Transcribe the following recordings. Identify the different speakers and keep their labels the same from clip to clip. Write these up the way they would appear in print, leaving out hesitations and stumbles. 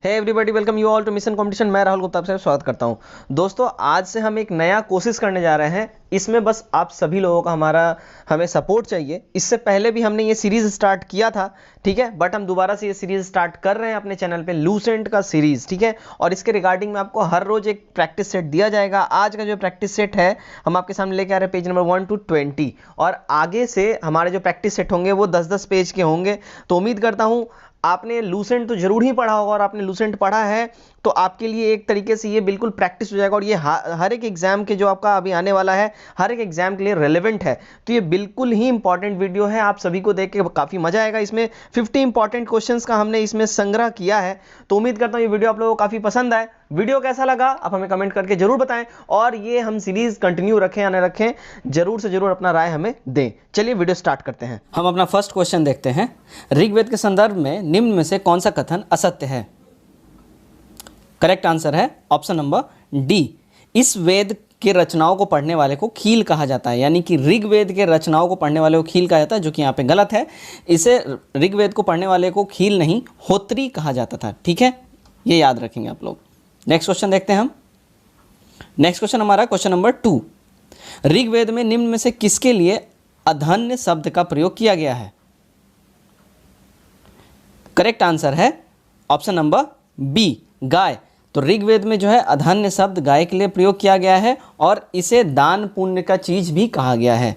Speaker 1: Hey everybody, welcome you all to mission competition. मैं राहुल गुप्ता आपसे स्वागत करता हूं। दोस्तों, आज से हम एक नया कोशिश करने जा रहे हैं। इसमें बस आप सभी लोगों का हमें सपोर्ट चाहिए। इससे पहले भी हमने ये सीरीज स्टार्ट किया था, ठीक है, बट हम दोबारा से ये सीरीज स्टार्ट कर रहे हैं अपने चैनल पे, लूसेंट का सीरीज, ठीक है। और इसके रिगार्डिंग में आपको हर रोज एक प्रैक्टिस सेट दिया जाएगा। आज का जो प्रैक्टिस सेट है हम आपके सामने लेके आ रहे हैं पेज नंबर 1 to 20, और आगे से हमारे जो प्रैक्टिस सेट होंगे वो 10-10 पेज के होंगे। तो उम्मीद करता हूं आपने लूसेंट तो जरूर ही पढ़ा होगा, और आपने लूसेंट पढ़ा है तो आपके लिए एक तरीके से ये बिल्कुल प्रैक्टिस हो जाएगा, और ये हर एक एग्जाम के जो आपका अभी आने वाला है हर एक एग्जाम के लिए रेलेवेंट है। तो ये बिल्कुल ही इंपॉर्टेंट वीडियो है, आप सभी को देख के काफी मजा आएगा। इसमें 50 इंपॉर्टेंट क्वेश्चंस का हमने इसमें संग्रह किया है। तो उम्मीद करता हूं ये वीडियो आप लोगों को काफी पसंद आए। वीडियो कैसा लगा आप हमें कमेंट करके जरूर बताएं, और ये हम सीरीज कंटिन्यू रखें या न रखें, जरूर से जरूर अपना राय हमें दें। चलिए वीडियो स्टार्ट करते हैं।
Speaker 2: हम अपना फर्स्ट क्वेश्चन देखते हैं। ऋग्वेद के संदर्भ में निम्न में से कौन सा कथन असत्य है? करेक्ट आंसर है ऑप्शन नंबर डी। इस वेद के रचनाओं को पढ़ने वाले को खील कहा जाता है, यानी कि ऋग्वेद के रचनाओं को पढ़ने वाले को खील कहा जाता है, जो कि यहाँ पे गलत है। इसे ऋग्वेद को पढ़ने वाले को खील नहीं होत्री कहा जाता था, ठीक है, ये याद रखेंगे आप लोग। नेक्स्ट क्वेश्चन देखते हैं हम। नेक्स्ट क्वेश्चन हमारा क्वेश्चन नंबर 2। ऋग्वेद में निम्न में से किसके लिए अधन्य शब्द का प्रयोग किया गया है? करेक्ट आंसर है ऑप्शन नंबर बी, गाय। तो ऋग्वेद में जो है अधन्य शब्द गाय के लिए प्रयोग किया गया है, और इसे दान पुण्य का चीज भी कहा गया है।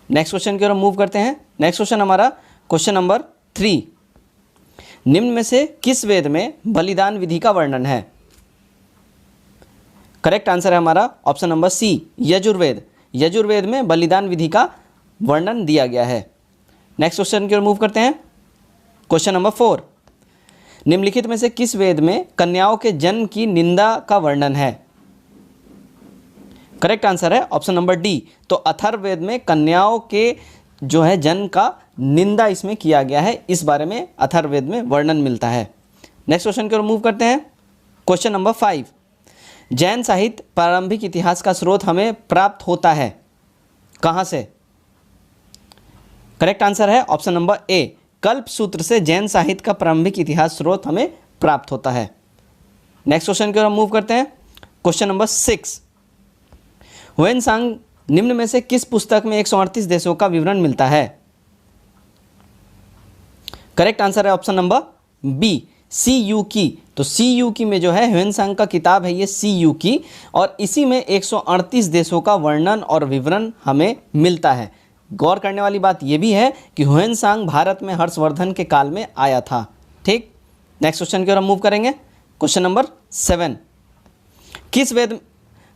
Speaker 2: नेक्स्ट क्वेश्चन की ओर मूव करते हैं। नेक्स्ट क्वेश्चन हमारा क्वेश्चन नंबर 3। निम्न में से किस वेद में बलिदान विधि का वर्णन है? करेक्ट आंसर है हमारा option number C, Yajurveda. Yajurveda में बलिदान विधि का वर्णन दिया गया है। नेक्स्ट क्वेश्चन की ओर मूव करते हैं। Question number 4। निम्नलिखित में से किस वेद में कन्याओं के जन्म की निंदा का वर्णन है? करेक्ट आंसर है ऑप्शन नंबर डी। तो अथर्ववेद में कन्याओं के जो है जन्म का निंदा इसमें किया गया है, इस बारे में अथर्ववेद में वर्णन मिलता है। नेक्स्ट क्वेश्चन की ओर मूव करते हैं। Question number 5। जैन साहित्य प्रारंभिक इतिहास का स्रोत हमें प्राप्त होता है कहां से? करेक्ट आंसर है ऑप्शन नंबर ए, कल्प सूत्र से जैन साहित्य का प्रारंभिक इतिहास स्रोत हमें प्राप्त होता है। नेक्स्ट क्वेश्चन की ओर मूव करते हैं। Question number 6। ह्वेनसांग निम्न में से किस पुस्तक में 138 देशों का विवरण मिलता है? करेक्ट आंसर है ऑप्शन नंबर बी, सी यू की। तो सी यू की में जो है ह्वेनसांग का किताब है ये सी यू की, और इसी में 138 देशों का वर्णन और विवरण हमें मिलता है। गौर करने वाली बात यह भी है कि ह्वेनसांग भारत में हर्षवर्धन के काल में आया था, ठीक। नेक्स्ट क्वेश्चन की ओर हम मूव करेंगे। Question number 7। किस वेद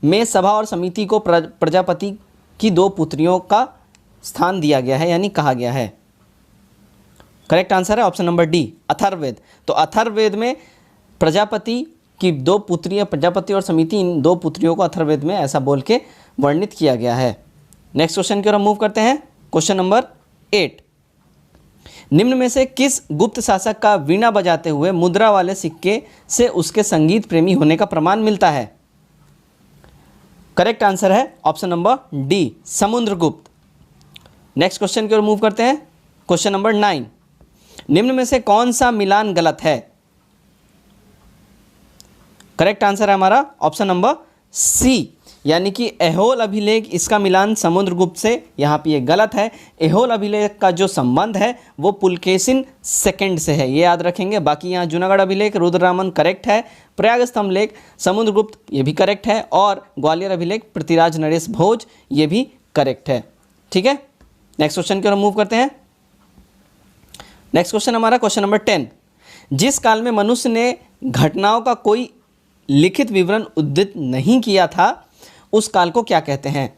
Speaker 2: में सभा और समिति को प्रजापति की 2 पुत्रियों का स्थान दिया गया है, यानी कहा गया है? करेक्ट आंसर है ऑप्शन नंबर डी, अथर्ववेद। तो अथर्ववेद में प्रजापति की 2 पुत्रियां, प्रजापति और समिति, इन 2 पुत्रियों को अथर्ववेद में ऐसा बोल के वर्णित किया गया है। नेक्स्ट क्वेश्चन की ओर हम मूव करते हैं। Question number 8। निम्न में से किस गुप्त शासक का वीणा बजाते हुए मुद्रा वाले सिक्के से उसके संगीत प्रेमी होने का प्रमाण मिलता है? करेक्ट आंसर है option number D, Samudragupta. Next question की ओर मूव करते हैं। Question number 9। निम्न में से कौन सा मिलान गलत है? करेक्ट आंसर है हमारा ऑप्शन नंबर सी, यानी कि एहोल अभिलेख, इसका मिलान समुद्रगुप्त से यहाँ पे ये गलत है। एहोल अभिलेख का जो संबंध है वो पुलकेशिन सेकंड से है, ये याद रखेंगे। बाकी यहाँ जूनागढ़ अभिलेख रुद्ररामन करेक्ट है, प्रयाग स्तंभ लेख समुद्रगुप्त ये भी करेक्ट है, और ग्वालियर अभिलेख पृथ्वीराज नरेश भोज ये भी करेक्ट है, ठीक है। नेक्स्ट क्वेश्चन की ओर मूव करते हैं। नेक्स्ट क्वेश्चन हमारा क्वेश्चन नंबर 10। जिस काल में मनुष्य ने घटनाओं का कोई लिखित विवरण उद्धृत नहीं किया था उस काल को क्या कहते हैं?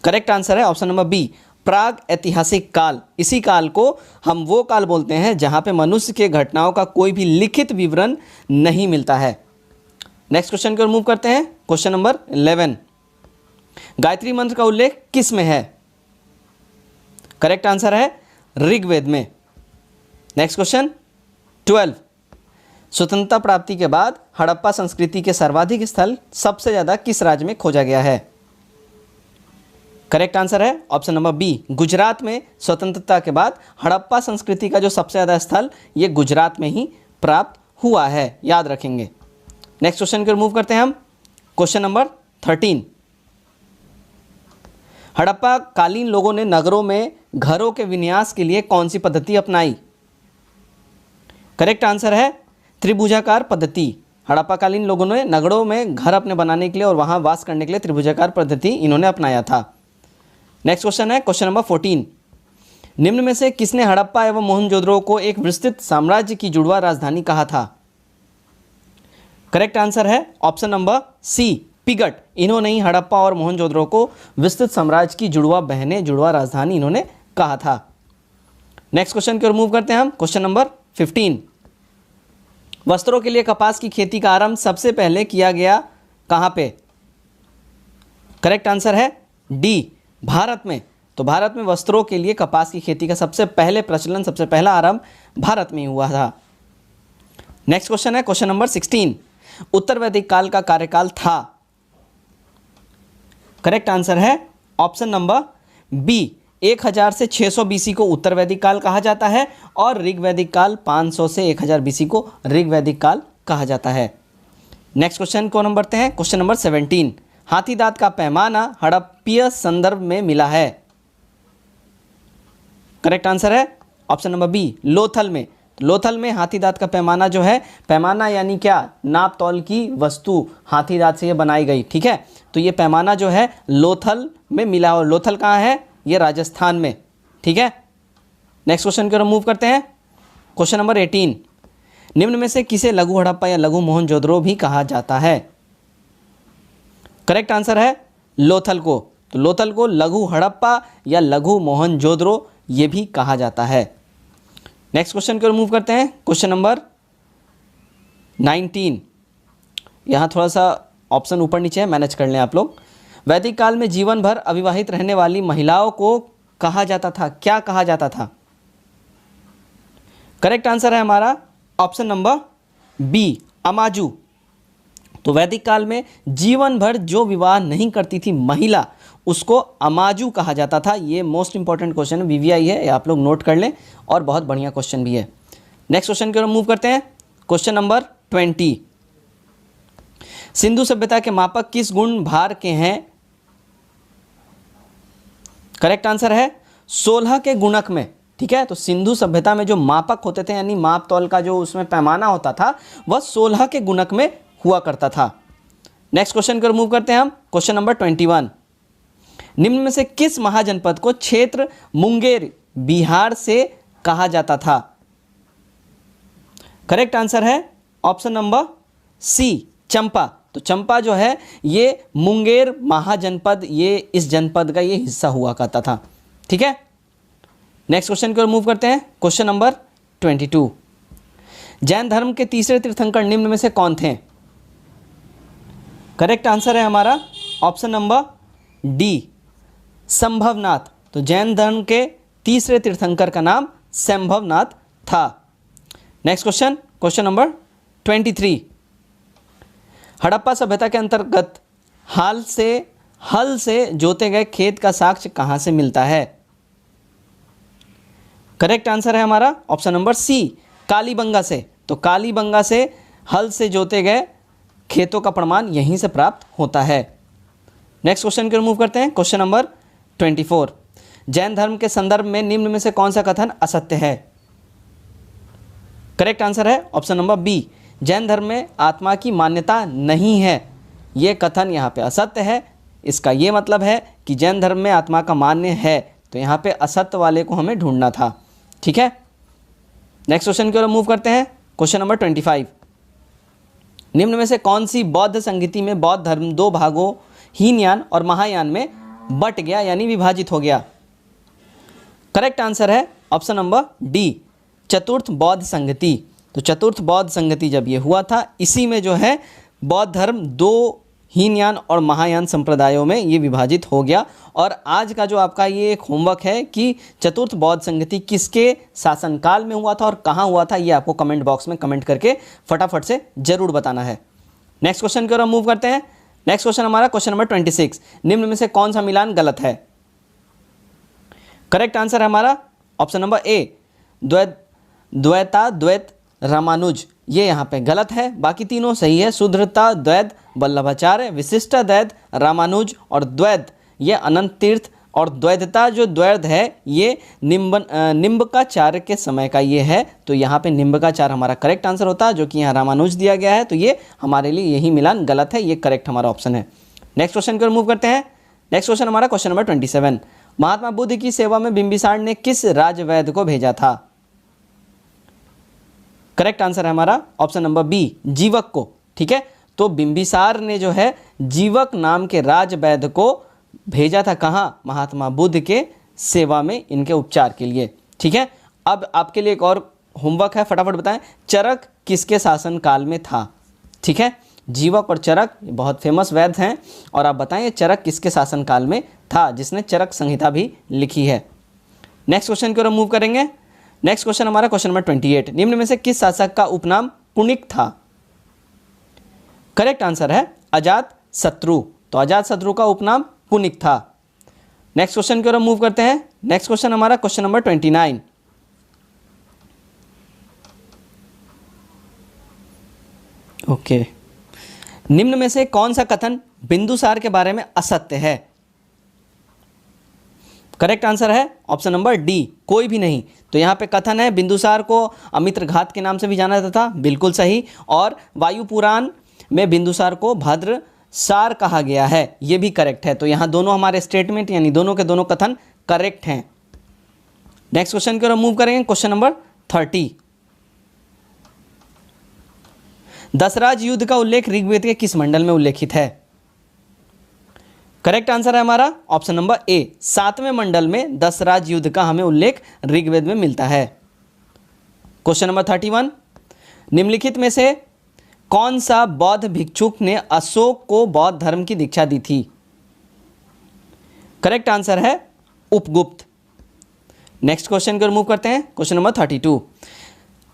Speaker 2: करेक्ट आंसर है ऑप्शन नंबर बी, प्राग ऐतिहासिक काल। इसी काल को हम वो काल बोलते हैं जहां पे मनुष्य के घटनाओं का कोई भी लिखित विवरण नहीं मिलता है। नेक्स्ट क्वेश्चन की ओर मूव करते हैं। Question number 11। गायत्री मंत्र का उल्लेख किस में है? करेक्ट आंसर है ऋग्वेद में। Next question 12। स्वतंत्रता प्राप्ति के बाद हड़प्पा संस्कृति के सर्वाधिक स्थल सबसे ज्यादा किस राज्य में खोजा गया है? करेक्ट आंसर है ऑप्शन नंबर बी, गुजरात में स्वतंत्रता के बाद हड़प्पा संस्कृति का जो सबसे ज़्यादा स्थल ये गुजरात में ही प्राप्त हुआ है, याद रखेंगे। नेक्स्ट क्वेश्चन को रिमूव करते हैं हम। क्वेश्चन नंबर 13, हड़प्पा कालीन लोगों ने नगरों में घरों के विन्यास के लिए कौन सी पद्धति अपनाई? करेक्ट आंसर है त्रिभुजाकार पद्धति। हड़प्पा कालीन लोगों ने नगरों में घर अपने बनाने के लिए और वहां वास करने के लिए त्रिभुजाकार पद्धति इन्होंने अपनाया था। नेक्स्ट क्वेश्चन है क्वेश्चन नंबर 14, निम्न में से किसने हड़प्पा एवं मोहनजोदड़ो को एक विस्तृत साम्राज्य की जुड़वा राजधानी कहा था? करेक्ट आंसर है ऑप्शन नंबर सी, पिगट। इन्होंने ही हड़प्पा और मोहनजोदड़ो को विस्तृत साम्राज्य की जुड़वा बहनें, जुड़वा राजधानी इन्होंने कहा था। नेक्स्ट क्वेश्चन को रिमूव करते हैं हम। क्वेश्चन नंबर 15, वस्त्रों के लिए कपास की खेती का आरंभ सबसे पहले किया गया कहां पे? करेक्ट आंसर है डी, भारत में। तो भारत में वस्त्रों के लिए कपास की खेती का सबसे पहले प्रचलन, सबसे पहला आरंभ भारत में ही हुआ था। नेक्स्ट क्वेश्चन है क्वेश्चन नंबर 16, उत्तर वैदिक काल का कार्यकाल था? करेक्ट आंसर है ऑप्शन नंबर बी, 1000 से 600 बीसी को उत्तर वैदिक काल कहा जाता है और ऋग वैदिक काल 500 से 1000 बीसी को ऋग वैदिक काल कहा जाता है। नेक्स्ट क्वेश्चन को नंबर बढ़ते हैं। क्वेश्चन नंबर 17, हाथी दांत का पैमाना हड़प्पीय संदर्भ में मिला है? करेक्ट आंसर है ऑप्शन नंबर बी, लोथल में। लोथल में हाथी दांत का पैमाना जो है, पैमाना यानी क्या, नाप तौल की वस्तु हाथी दांत से ये बनाई गई, ठीक है। तो ये पैमाना जो है लोथल में मिला, और लोथल कहाँ है? ये राजस्थान में, ठीक है। नेक्स्ट क्वेश्चन को रिमूव करते हैं। क्वेश्चन नंबर 18, निम्न में से किसे लघु हड़प्पा या लघु मोहनजोदड़ो भी कहा जाता है? करेक्ट आंसर है लोथल को। तो लोथल को लघु हड़प्पा या लघु मोहनजोदड़ो ये भी कहा जाता है। नेक्स्ट क्वेश्चन को रिमूव करते हैं। क्वेश्चन नंबर 19, यहाँ थोड़ा सा ऑप्शन ऊपर नीचे है, मैनेज कर लें आप लोग। वैदिक काल में जीवन भर अविवाहित रहने वाली महिलाओं को कहा जाता था, क्या कहा जाता था? करेक्ट आंसर है हमारा ऑप्शन नंबर बी, अमाजू। तो वैदिक काल में जीवन भर जो विवाह नहीं करती थी महिला, उसको अमाजू कहा जाता था। ये मोस्ट इंपॉर्टेंट क्वेश्चन वीवीआई है, आप लोग नोट कर लें, और बहुत बढ़िया क्वेश्चन भी है। नेक्स्ट क्वेश्चन को मूव करते हैं। क्वेश्चन नंबर 20, सिंधु सभ्यता के मापक किस गुण भार के हैं? करेक्ट आंसर है 16 के गुणक में, ठीक है। तो सिंधु सभ्यता में जो मापक होते थे, यानी माप तौल का जो उसमें पैमाना होता था, वह 16 के गुणक में हुआ करता था। नेक्स्ट क्वेश्चन को रिमूव करते हैं हम। क्वेश्चन नंबर 21, निम्न में से किस महाजनपद को क्षेत्र मुंगेर बिहार से कहा जाता था? करेक्ट आंसर है ऑप्शन नंबर सी, चंपा। तो चंपा जो है ये मुंगेर महाजनपद, ये इस जनपद का ये हिस्सा हुआ करता था, ठीक है। नेक्स्ट क्वेश्चन को रिमूव करते हैं। क्वेश्चन नंबर 22, जैन धर्म के तीसरे तीर्थंकर निम्न में से कौन थे? करेक्ट आंसर है हमारा ऑप्शन नंबर डी, संभवनाथ। तो जैन धर्म के तीसरे तीर्थंकर का नाम संभवनाथ था। Next question, question number 23, Harappa सभ्यता के अंतर्गत हल से जोते गए खेत का साक्ष्य कहां से मिलता है? करेक्ट आंसर है हमारा ऑप्शन नंबर सी, कालीबंगा से। तो कालीबंगा से हल से जोते गए खेतों का प्रमाण यहीं से प्राप्त होता है। नेक्स्ट क्वेश्चन को रिमूव करते हैं। क्वेश्चन नंबर 24, जैन धर्म के संदर्भ में निम्न में से कौन सा कथन असत्य है? करेक्ट आंसर है ऑप्शन नंबर बी, जैन धर्म में आत्मा की मान्यता नहीं है। यह कथन यहाँ पे असत्य है। इसका ये मतलब है कि जैन धर्म में आत्मा का मान्य है, तो यहाँ पे असत्य वाले को हमें ढूंढना था, ठीक है। नेक्स्ट क्वेश्चन की ओर मूव करते हैं। क्वेश्चन नंबर 25, निम्न में से कौन सी बौद्ध संगीति में बौद्ध धर्म दो भागों हीनयान और महायान में बट गया, यानी विभाजित हो गया? करेक्ट आंसर है ऑप्शन नंबर डी, चतुर्थ बौद्ध संगति। तो चतुर्थ बौद्ध संगति जब ये हुआ था, इसी में जो है बौद्ध धर्म दो हीनयान और महायान संप्रदायों में ये विभाजित हो गया। और आज का जो आपका ये एक होमवर्क है कि चतुर्थ बौद्ध संगति किसके शासनकाल में हुआ था और कहाँ हुआ था, ये आपको कमेंट बॉक्स में कमेंट करके फटाफट से जरूर बताना है। नेक्स्ट क्वेश्चन की ओर हम मूव करते हैं। नेक्स्ट क्वेश्चन हमारा क्वेश्चन नंबर 26, निम्न में से कौन सा मिलान गलत है? करेक्ट आंसर है हमारा ऑप्शन नंबर ए, द्वैताद्वैत रामानुज, ये यहाँ पे गलत है, बाकी तीनों सही है। शुद्धता द्वैत वल्लभाचार्य, विशिष्टाद्वैत रामानुज और द्वैत ये अनंत तीर्थ, और द्वैतता जो द्वैत है ये निम्बकाचार्य के समय का ये है। तो यहाँ पे निम्बकाचार्य हमारा करेक्ट आंसर होता है, जो कि यहाँ रामानुज दिया गया है। तो ये हमारे लिए यही मिलान गलत है, ये करेक्ट हमारा ऑप्शन है। नेक्स्ट क्वेश्चन की ओर मूव करते हैं। नेक्स्ट क्वेश्चन हमारा क्वेश्चन नंबर 27। महात्मा बुद्ध की सेवा में बिंबिसार ने किस राजवैद्य को भेजा था? करेक्ट आंसर है हमारा ऑप्शन नंबर बी, जीवक को। ठीक है, तो बिंबिसार ने जो है जीवक नाम के राजवैद्य को भेजा था कहाँ? महात्मा बुद्ध के सेवा में, इनके उपचार के लिए। ठीक है, अब आपके लिए एक और होमवर्क है, फटाफट बताएं, चरक किसके शासन काल में था? ठीक है, जीवक और चरक बहुत फेमस वैद्य हैं, और आप बताएं चरक किसके शासन काल में था, जिसने चरक संहिता भी लिखी है। नेक्स्ट क्वेश्चन की ओर मूव करेंगे। नेक्स्ट क्वेश्चन हमारा क्वेश्चन नंबर 28। निम्न में से किस शासक का उपनाम पुनिक था? करेक्ट आंसर है अजात शत्रु, तो अजात शत्रु का उपनाम पुनिक था। नेक्स्ट क्वेश्चन की ओर मूव करते हैं। नेक्स्ट क्वेश्चन हमारा क्वेश्चन नंबर 29। ओके, निम्न में से कौन सा कथन बिंदुसार के बारे में असत्य है? करेक्ट आंसर है ऑप्शन नंबर डी, कोई भी नहीं। तो यहाँ पे कथन है बिंदुसार को अमित्रघात के नाम से भी जाना जाता था, बिल्कुल सही। और वायु पुराण में बिंदुसार को भद्र सार कहा गया है, ये भी करेक्ट है। तो यहाँ दोनों हमारे स्टेटमेंट यानी दोनों के दोनों कथन करेक्ट हैं। नेक्स्ट क्वेश्चन की ओर मूव करेंगे। Question number 30। दशराज युद्ध का उल्लेख ऋग्वेद के किस मंडल में उल्लेखित है? करेक्ट आंसर है हमारा ऑप्शन नंबर ए, 7वें मंडल में दशराज युद्ध का हमें उल्लेख ऋग्वेद में मिलता है। Question number 31। निम्नलिखित में से कौन सा बौद्ध भिक्षुक ने अशोक को बौद्ध धर्म की दीक्षा दी थी? करेक्ट आंसर है उपगुप्त। नेक्स्ट क्वेश्चन की ओर मूव करते हैं। Question number 32।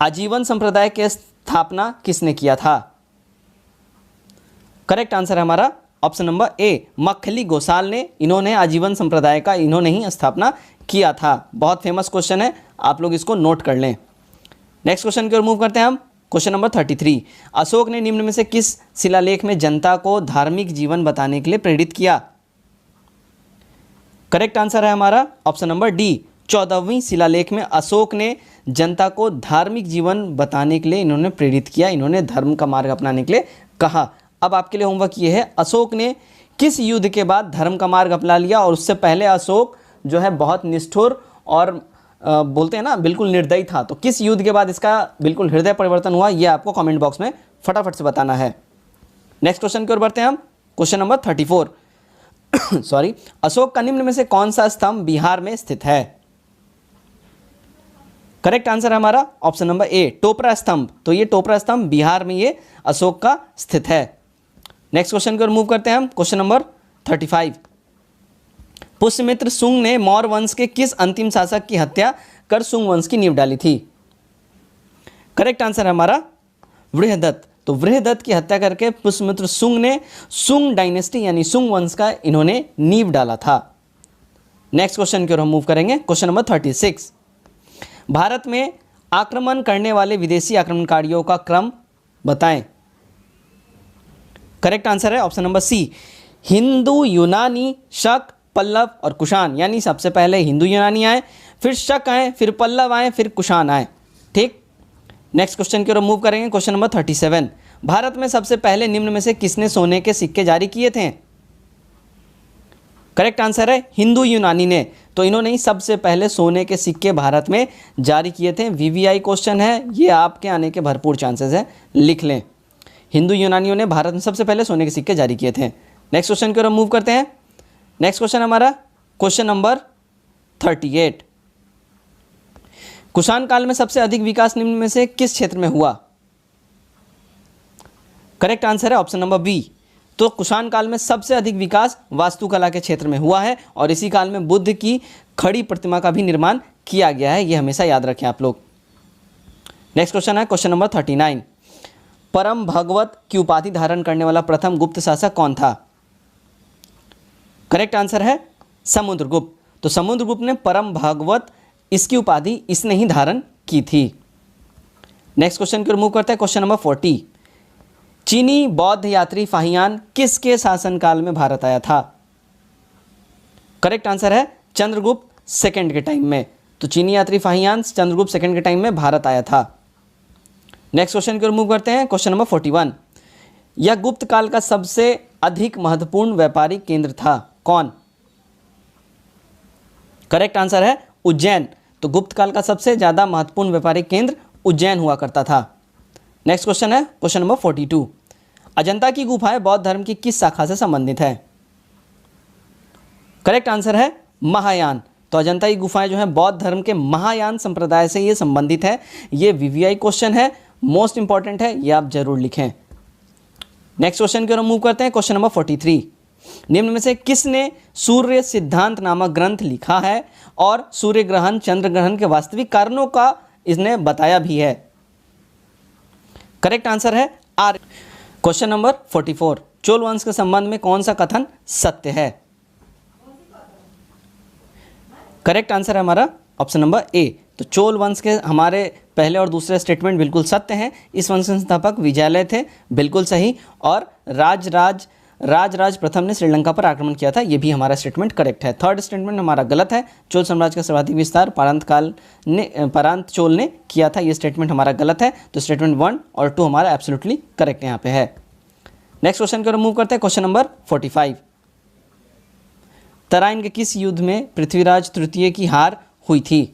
Speaker 2: आजीवन संप्रदाय की स्थापना किसने किया था? करेक्ट आंसर है हमारा option number A, Makkhali Gosala ने। इन्होंने आजीवन संप्रदाय का इन्होंने ही स्थापना किया था। बहुत फेमस क्वेश्चन है, आप लोग इसको नोट कर लें। नेक्स्ट क्वेश्चन की ओर मूव करते हैं हम। Question number 33। अशोक ने निम्न में से किस शिलालेख में जनता को धार्मिक जीवन बताने के लिए प्रेरित किया? करेक्ट आंसर है हमारा ऑप्शन नंबर डी, 14वीं शिलालेख में अशोक ने जनता को धार्मिक जीवन बताने के लिए इन्होंने प्रेरित किया, इन्होंने धर्म का मार्ग अपनाने के लिए कहा। अब आपके लिए होमवर्क ये है, अशोक ने किस युद्ध के बाद धर्म का मार्ग अपना लिया, और उससे पहले अशोक जो है बहुत निष्ठुर और बोलते हैं ना बिल्कुल निर्दयी था। तो किस युद्ध के बाद इसका बिल्कुल हृदय परिवर्तन हुआ, ये आपको कमेंट बॉक्स में फटाफट से बताना है। नेक्स्ट क्वेश्चन की ओर बढ़ते हैं हम। Question number 34। सॉरी, अशोक का निम्न में से कौन सा स्तंभ बिहार में स्थित है? करेक्ट आंसर है हमारा ऑप्शन नंबर ए, टोपरा स्तंभ। तो ये टोपरा स्तंभ बिहार में ये अशोक का स्थित है। नेक्स्ट क्वेश्चन की ओर मूव करते हैं हम। Question number 35। पुष्यमित्र शुंग ने मौर्य वंश के किस अंतिम शासक की हत्या कर शुंग वंश की नींव डाली थी? करेक्ट आंसर है हमारा वृहदत्त। तो वृहदत्त की हत्या करके पुष्यमित्र शुंग ने शुंग डायनेस्टी यानी शुंग वंश का इन्होंने नींव डाला था। नेक्स्ट क्वेश्चन की ओर हम मूव करेंगे। Question number 36। भारत में आक्रमण करने वाले विदेशी आक्रमणकारियों का क्रम बताएं। करेक्ट आंसर है ऑप्शन नंबर सी, हिंदू, यूनानी, शक, पल्लव और कुषाण। यानी सबसे पहले हिंदू यूनानी आए, फिर शक आए, फिर पल्लव आए, फिर कुषाण आए। ठीक, नेक्स्ट क्वेश्चन की ओर मूव करेंगे। Question number 37। भारत में सबसे पहले निम्न में से किसने सोने के सिक्के जारी किए थे? करेक्ट आंसर है हिंदू यूनानी ने। तो इन्होंने ही सबसे पहले सोने के सिक्के भारत में जारी किए थे। वीवीआई क्वेश्चन है, ये आपके आने के भरपूर चांसेस है, लिख लें। हिंदू यूनानियों ने भारत में सबसे पहले सोने के सिक्के जारी किए थे। नेक्स्ट क्वेश्चन की ओर मूव करते हैं। नेक्स्ट क्वेश्चन हमारा क्वेश्चन नंबर 38। कुषाण काल में सबसे अधिक विकास निम्न में से किस क्षेत्र में हुआ? करेक्ट आंसर है ऑप्शन नंबर बी। तो कुषाण काल में सबसे अधिक विकास वास्तुकला के क्षेत्र में हुआ है, और इसी काल में बुद्ध की खड़ी प्रतिमा का भी निर्माण किया गया है, ये हमेशा याद रखें आप लोग। नेक्स्ट क्वेश्चन है क्वेश्चन नंबर 39। परम भगवत की उपाधि धारण करने वाला प्रथम गुप्त शासक कौन था? करेक्ट आंसर है समुद्रगुप्त। तो समुद्रगुप्त ने परम भागवत इसकी उपाधि इसने ही धारण की थी। नेक्स्ट क्वेश्चन की ओर मूव करते हैं। क्वेश्चन नंबर 40, चीनी बौद्ध यात्री फाहियान किसके शासनकाल में भारत आया था? करेक्ट आंसर है चंद्रगुप्त सेकंड के टाइम में। तो चीनी यात्री फाहियान चंद्रगुप्त सेकंड के टाइम में भारत आया था। नेक्स्ट क्वेश्चन की ओर मूव करते हैं। क्वेश्चन नंबर 41, यह गुप्त काल का सबसे अधिक महत्वपूर्ण व्यापारिक केंद्र था, कौन? करेक्ट आंसर है उज्जैन। तो गुप्त काल का सबसे ज्यादा महत्वपूर्ण व्यापारिक केंद्र उज्जैन हुआ करता था। नेक्स्ट क्वेश्चन है क्वेश्चन नंबर 42, अजंता की गुफाएं बौद्ध धर्म की किस शाखा से संबंधित है? करेक्ट आंसर है महायान। तो अजंता की गुफाएं जो है बौद्ध धर्म के महायान संप्रदाय से ये संबंधित है। ये वीवीआई क्वेश्चन है, मोस्ट इंपॉर्टेंट है, ये आप जरूर लिखें। नेक्स्ट क्वेश्चन की ओर मूव करते हैं। क्वेश्चन नंबर 43, निम्न में से किसने सूर्य सिद्धांत नामक ग्रंथ लिखा है और सूर्य ग्रहण चंद्र ग्रहण के वास्तविक कारणों का इसने बताया भी है? करेक्ट आंसर है आर्य। क्वेश्चन नंबर 44, चोल वंश के संबंध में कौन सा कथन सत्य है? करेक्ट आंसर है हमारा ऑप्शन नंबर ए। तो चोल वंश के हमारे पहले और दूसरे स्टेटमेंट बिल्कुल सत्य हैं। इस वंश के संस्थापक विजयालय थे, बिल्कुल सही। और राजराज प्रथम ने श्रीलंका पर आक्रमण किया था, ये भी हमारा स्टेटमेंट करेक्ट है। थर्ड स्टेटमेंट हमारा गलत है। चोल साम्राज्य का सर्वाधिक विस्तार परांत चोल ने किया था, ये स्टेटमेंट हमारा गलत है। तो स्टेटमेंट 1 और 2 हमारा एब्सोल्युटली करेक्ट यहाँ पे है। नेक्स्ट क्वेश्चन की ओर मूव करते हैं। क्वेश्चन नंबर 45, तराइन के किस युद्ध में पृथ्वीराज तृतीय की हार हुई थी?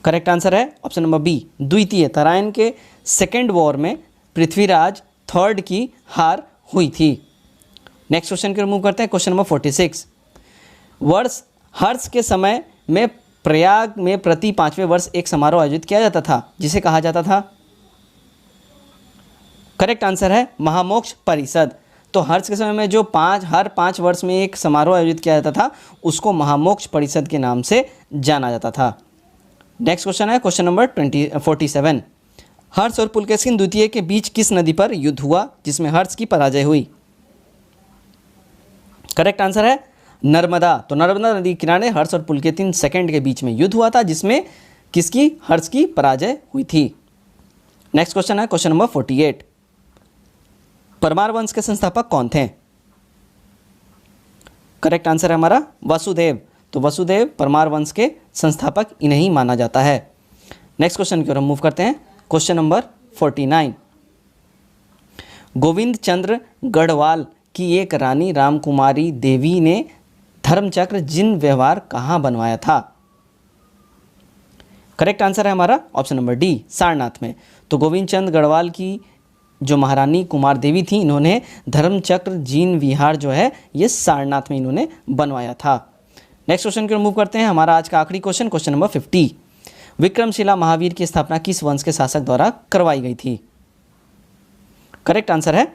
Speaker 2: करेक्ट आंसर है ऑप्शन नंबर बी, द्वितीय। तराइन के सेकेंड वॉर में पृथ्वीराज थर्ड की हार हुई थी। नेक्स्ट क्वेश्चन की ओर मूव करते हैं। क्वेश्चन नंबर 46, वर्ष हर्ष के समय में प्रयाग में प्रति 5वें वर्ष एक समारोह आयोजित किया जाता था, जिसे कहा जाता था? करेक्ट आंसर है महामोक्ष परिषद। तो हर्ष के समय में जो हर 5 वर्ष में एक समारोह आयोजित किया जाता था, उसको महामोक्ष परिषद के नाम से जाना जाता था। नेक्स्ट क्वेश्चन है क्वेश्चन नंबर 47, हर्ष और पुलकेशिन द्वितीय के बीच किस नदी पर युद्ध हुआ जिसमें हर्ष की पराजय हुई? करेक्ट आंसर है नर्मदा। तो नर्मदा नदी किनारे हर्ष और पुलकेशिन सेकंड के बीच में युद्ध हुआ था, जिसमें किसकी? हर्ष की पराजय हुई थी। नेक्स्ट क्वेश्चन है क्वेश्चन नंबर 48, परमार वंश के संस्थापक कौन थे? करेक्ट आंसर है हमारा वसुदेव। तो वसुदेव परमार वंश के संस्थापक इन्हें ही माना जाता है। नेक्स्ट क्वेश्चन की ओर हम मूव करते हैं। क्वेश्चन नंबर 49, गोविंद चंद्र गढ़वाल की एक रानी रामकुमारी देवी ने धर्मचक्र जिन व्यवहार कहाँ बनवाया था? करेक्ट आंसर है हमारा ऑप्शन नंबर डी, सारनाथ में। तो गोविंद चंद्र गढ़वाल की जो महारानी कुमार देवी थी, इन्होंने धर्मचक्र जीन विहार जो है ये सारनाथ में इन्होंने बनवाया था। नेक्स्ट क्वेश्चन की ओर मूव करते हैं। हमारा आज का आखिरी question, question number 50, Vikramshila Mahavir की स्थापना किस वंश के शासक द्वारा करवाई गई थी? करेक्ट आंसर है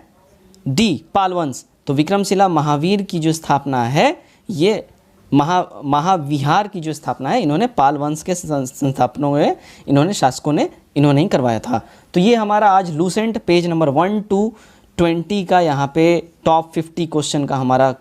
Speaker 2: डी, पाल वंश। तो विक्रमशिला महावीर की जो स्थापना है, ये महाविहार की जो स्थापना है, इन्होंने पाल वंश के संस्थापकों में इन्होंने शासकों ने इन्होंने ही करवाया था। तो ये हमारा आज लूसेंट पेज नंबर 1 to 20 का यहाँ पे टॉप 50 क्वेश्चन का हमारा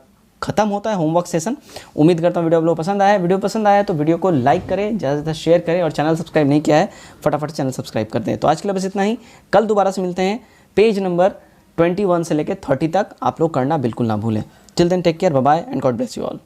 Speaker 2: खत्म होता है होमवर्क सेशन। उम्मीद करता हूँ वीडियो आप लोगों को पसंद आया है। वीडियो पसंद आया तो वीडियो को लाइक करें, ज़्यादा से ज़्यादा शेयर करें, और चैनल सब्सक्राइब नहीं किया है फटाफट चैनल सब्सक्राइब कर दें। तो आज के लिए बस इतना ही। कल दोबारा से मिलते हैं। पेज नंबर 21 से लेकर 30 तक आप लोग करना बिल्कुल ना भूलें। Till then take care, bye bye and God bless you all.